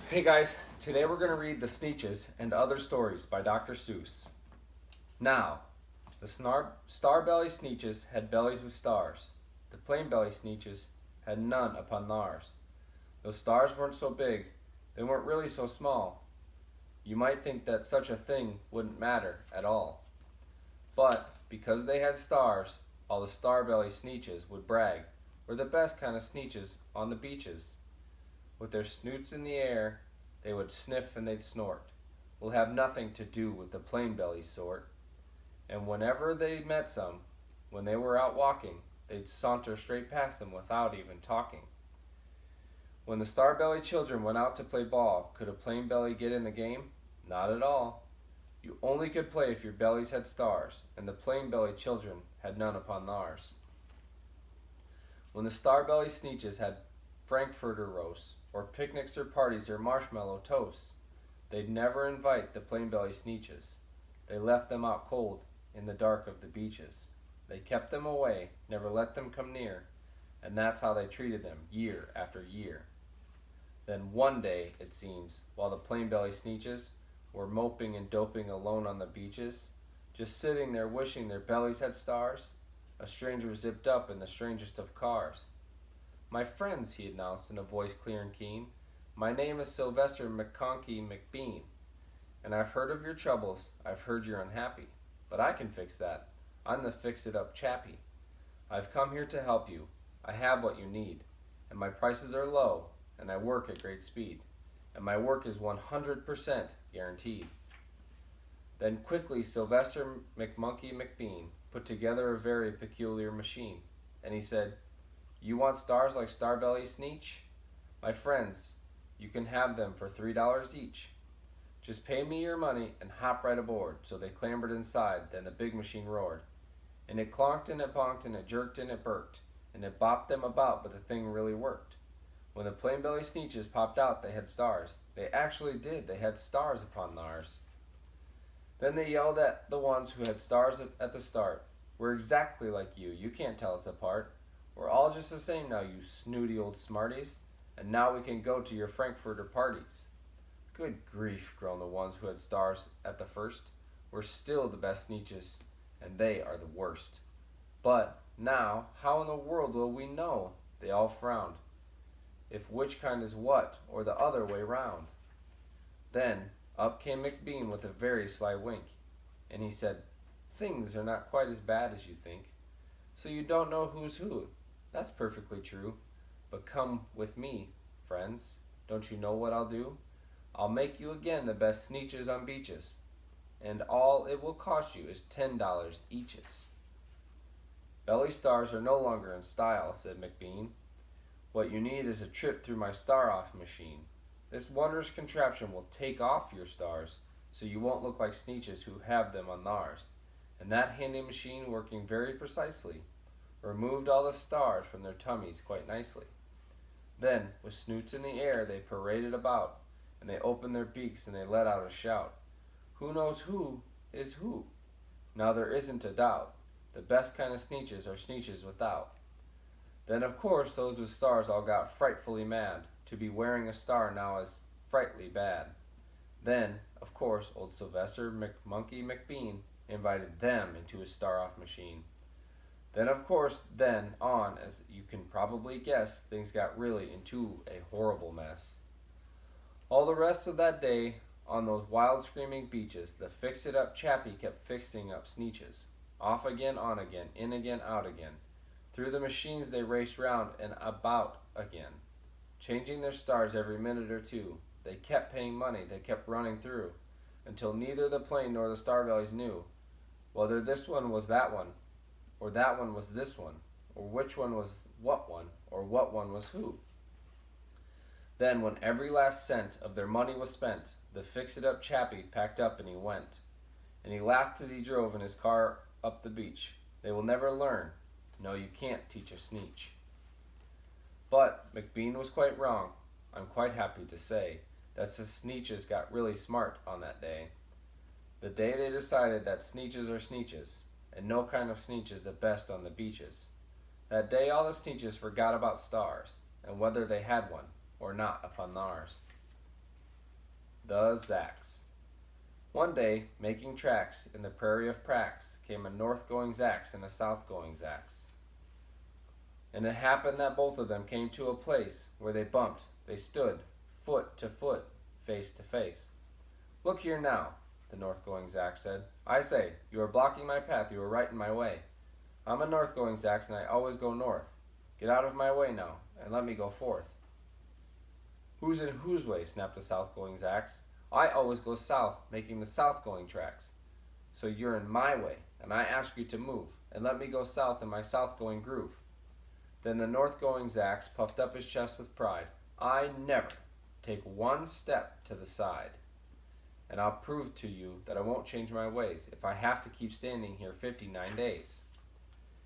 Hey guys, today we're going to read the Sneetches and Other Stories by Dr. Seuss. Now, the star-belly Sneetches had bellies with stars. The plain-belly Sneetches had none upon theirs. Those stars weren't so big, they weren't really so small. You might think that such a thing wouldn't matter at all. But, because they had stars, all the star-belly Sneetches would brag, we're the best kind of Sneetches on the beaches. With their snoots in the air, they would sniff and they'd snort. We'll have nothing to do with the plain belly sort. And whenever they met some, when they were out walking, they'd saunter straight past them without even talking. When the star-belly children went out to play ball, could a plain belly get in the game? Not at all. You only could play if your bellies had stars, and the plain belly children had none upon theirs. When the star-belly Sneetches had frankfurter roasts, or picnics or parties or marshmallow toasts, they'd never invite the plain belly Sneetches. They left them out cold in the dark of the beaches. They kept them away, never let them come near, and that's how they treated them year after year. Then one day, it seems, while the plain belly Sneetches were moping and doping alone on the beaches, just sitting there wishing their bellies had stars, a stranger zipped up in the strangest of cars. "My friends," he announced in a voice clear and keen, "my name is Sylvester McConkey McBean, and I've heard of your troubles, I've heard you're unhappy, but I can fix that. I'm the fix-it-up chappie. I've come here to help you. I have what you need, and my prices are low, and I work at great speed, and my work is 100% guaranteed." Then quickly Sylvester McMonkey McBean put together a very peculiar machine, and he said, "You want stars like Starbelly Sneetch? My friends, you can have them for $3 each. Just pay me your money and hop right aboard." So they clambered inside, then the big machine roared. And it clonked and it bonked and it jerked and it burked, and it bopped them about, but the thing really worked. When the plain belly Sneetches popped out, they had stars. They actually did, they had stars upon theirs. Then they yelled at the ones who had stars at the start. "We're exactly like you, you can't tell us apart. We're all just the same now, you snooty old smarties, and now we can go to your frankfurter parties." "Good grief," groaned the ones who had stars at the first. "We're still the best Sneetches, and they are the worst. But, now, how in the world will we know?" They all frowned. "If which kind is what, or the other way round?" Then, up came McBean with a very sly wink, and he said, "Things are not quite as bad as you think. So you don't know who's who. That's perfectly true. But come with me, friends. Don't you know what I'll do? I'll make you again the best Sneetches on beaches, and all it will cost you is $10 eaches." "Belly stars are no longer in style," said McBean. "What you need is a trip through my star-off machine. This wondrous contraption will take off your stars, so you won't look like Sneetches who have them on theirs. And that handy machine, working very precisely, removed all the stars from their tummies quite nicely. Then, with snoots in the air, they paraded about, and they opened their beaks and they let out a shout. Who knows who is who? Now there isn't a doubt. The best kind of Sneetches are Sneetches without. Then, of course, those with stars all got frightfully mad. To be wearing a star now is frightfully bad. Then, of course, old Sylvester McMonkey McBean invited them into his star-off machine. Then, of course, then on, as you can probably guess, things got really into a horrible mess. All the rest of that day, on those wild screaming beaches, the fix-it-up chappie kept fixing up Sneetches. Off again, on again, in again, out again. Through the machines they raced round and about again, changing their stars every minute or two. They kept paying money, they kept running through, until neither the plain nor the starbellies knew whether this one was that one, or that one was this one, or which one was what one, or what one was who. Then, when every last cent of their money was spent, the fix-it-up chappie packed up and he went. And he laughed as he drove in his car up the beach. They will never learn. No, you can't teach a Sneetch. But McBean was quite wrong. I'm quite happy to say that the Sneetches got really smart on that day. The day they decided that Sneetches are Sneetches, and no kind of Sneetch is the best on the beaches. That day all the Sneetches forgot about stars, and whether they had one or not upon theirs. the Zax. One day, making tracks in the prairie of Prax, came a north going Zax and a south going Zax. And it happened that both of them came to a place where they bumped. They stood, foot to foot, face to face. Look here now, the north going Zax said. I say, you are blocking my path, you are right in my way. I'm a north going Zax and I always go north. Get out of my way now, and let me go forth. Who's in whose way? Snapped the south going Zax. I always go south, making the south going tracks. So you're in my way, and I ask you to move, and let me go south in my south going groove. Then the north going Zax puffed up his chest with pride. I never take one step to the side. And I'll prove to you that I won't change my ways if I have to keep standing here 59 days.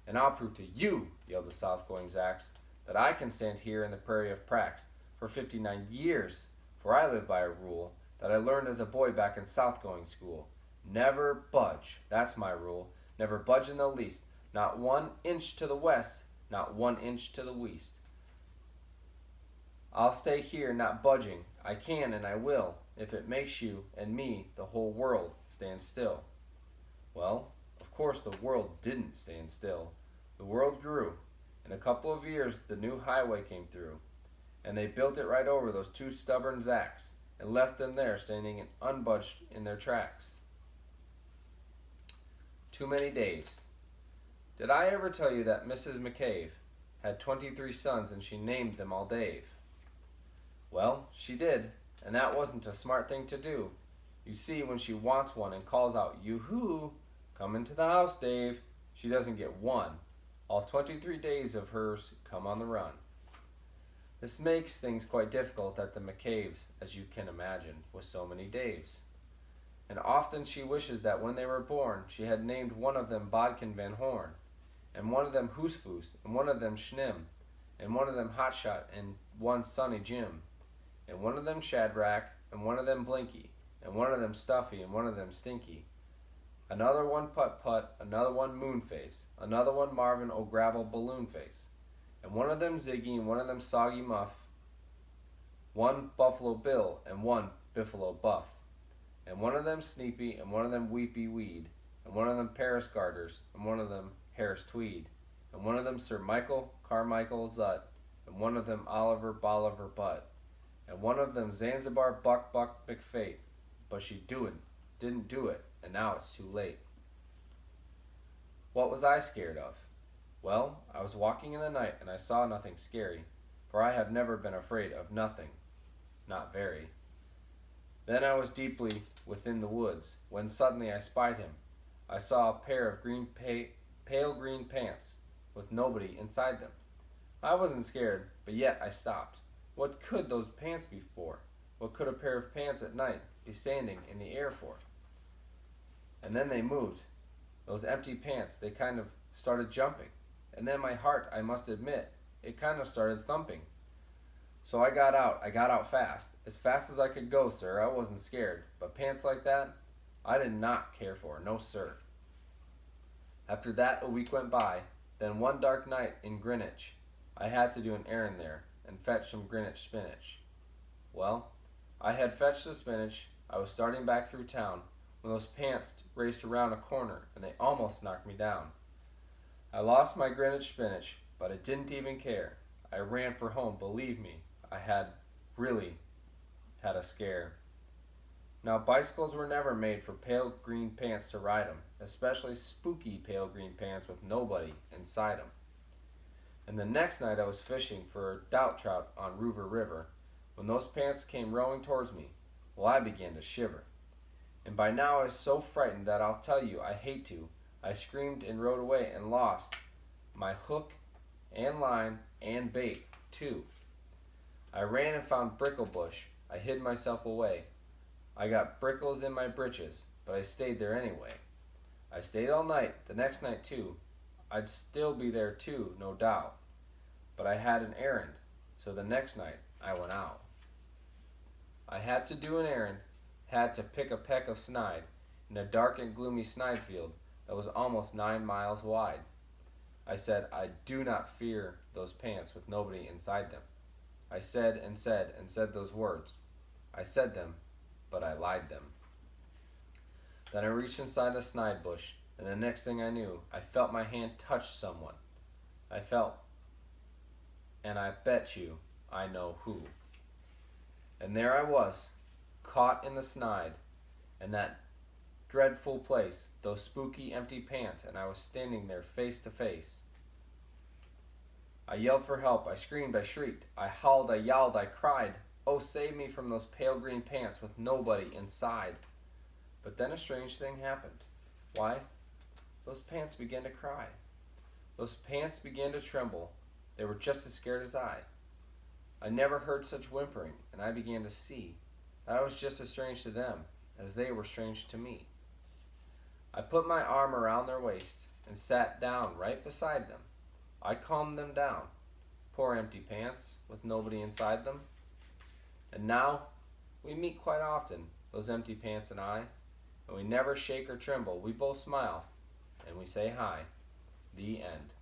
And I'll prove to you, yelled the south going Zax, that I can stand here in the prairie of Prax for 59 years, for I live by a rule that I learned as a boy back in south going school. Never budge, that's my rule. Never budge in the least, not 1 inch to the west, not 1 inch to the west. I'll stay here not budging. I can and I will, if it makes you and me, the whole world, stand still. Well, of course the world didn't stand still. The world grew. In a couple of years the new highway came through, and they built it right over those two stubborn Zax and left them there standing unbudged in their tracks. Too many days. Did I ever tell you that Mrs. McCabe had 23 sons and she named them all Dave? Well, she did, and that wasn't a smart thing to do. You see, when she wants one and calls out, "Yoo-hoo, come into the house, Dave," she doesn't get one. All 23 days of hers come on the run. This makes things quite difficult at the McCaves, as you can imagine, with so many Daves. And often she wishes that when they were born, she had named one of them Bodkin Van Horn, and one of them Hoosfoos, and one of them Schnim, and one of them Hotshot, and one Sonny Jim, and one of them Shadrach, and one of them Blinky, and one of them Stuffy, and one of them Stinky, another one Putt-Putt, another one Moonface, another one Marvin O'Gravel Balloonface, and one of them Ziggy, and one of them Soggy Muff, one Buffalo Bill, and one Biffalo Buff, and one of them Sneepy, and one of them Weepy Weed, and one of them Paris Garters, and one of them Harris Tweed, and one of them Sir Michael Carmichael Zut, and one of them Oliver Bolivar Butt, and one of them Zanzibar Buck Buck McFate, but she didn't do it, and now it's too late. What was I scared of? Well, I was walking in the night, and I saw nothing scary, for I have never been afraid of nothing, not very. Then I was deeply within the woods, when suddenly I spied him. I saw a pair of pale green pants, with nobody inside them. I wasn't scared, but yet I stopped. What could those pants be for? What could a pair of pants at night be standing in the air for? And then they moved. Those empty pants, they kind of started jumping. And then my heart, I must admit, it kind of started thumping. So I got out fast as I could go, sir. I wasn't scared, but pants like that, I did not care for, no sir. After that, a week went by. Then one dark night in Greenwich, I had to do an errand there and fetch some Greenwich spinach. Well, I had fetched the spinach. I was starting back through town when those pants raced around a corner and they almost knocked me down. I lost my Greenwich spinach, but I didn't even care. I ran for home, believe me. I had really had a scare. Now, bicycles were never made for pale green pants to ride 'em, especially spooky pale green pants with nobody inside 'em. And the next night I was fishing for a doubt trout on Ruver River when those pants came rowing towards me. Well, I began to shiver. And by now I was so frightened that I'll tell you I hate to. I screamed and rode away and lost my hook and line and bait, too. I ran and found Bricklebush. I hid myself away. I got brickles in my britches, but I stayed there anyway. I stayed all night, the next night too. I'd still be there too, no doubt. But I had an errand, so the next night I went out. I had to do an errand, had to pick a peck of snide in a dark and gloomy snide field that was almost 9 miles wide. I said, I do not fear those pants with nobody inside them. I said and said and said those words. I said them, but I lied them. Then I reached inside a snide bush, and the next thing I knew, I felt my hand touch someone. And I bet you I know who. And there I was, caught in the snide, in that dreadful place, those spooky empty pants, and I was standing there face to face. I yelled for help, I screamed, I shrieked, I howled, I yelled, I cried, oh, save me from those pale green pants with nobody inside. But then a strange thing happened. Why? Those pants began to cry. Those pants began to tremble. They were just as scared as I. I never heard such whimpering, and I began to see that I was just as strange to them as they were strange to me. I put my arm around their waist and sat down right beside them. I calmed them down. Poor empty pants with nobody inside them. And now we meet quite often, those empty pants and I, and we never shake or tremble. We both smile and we say hi. The end.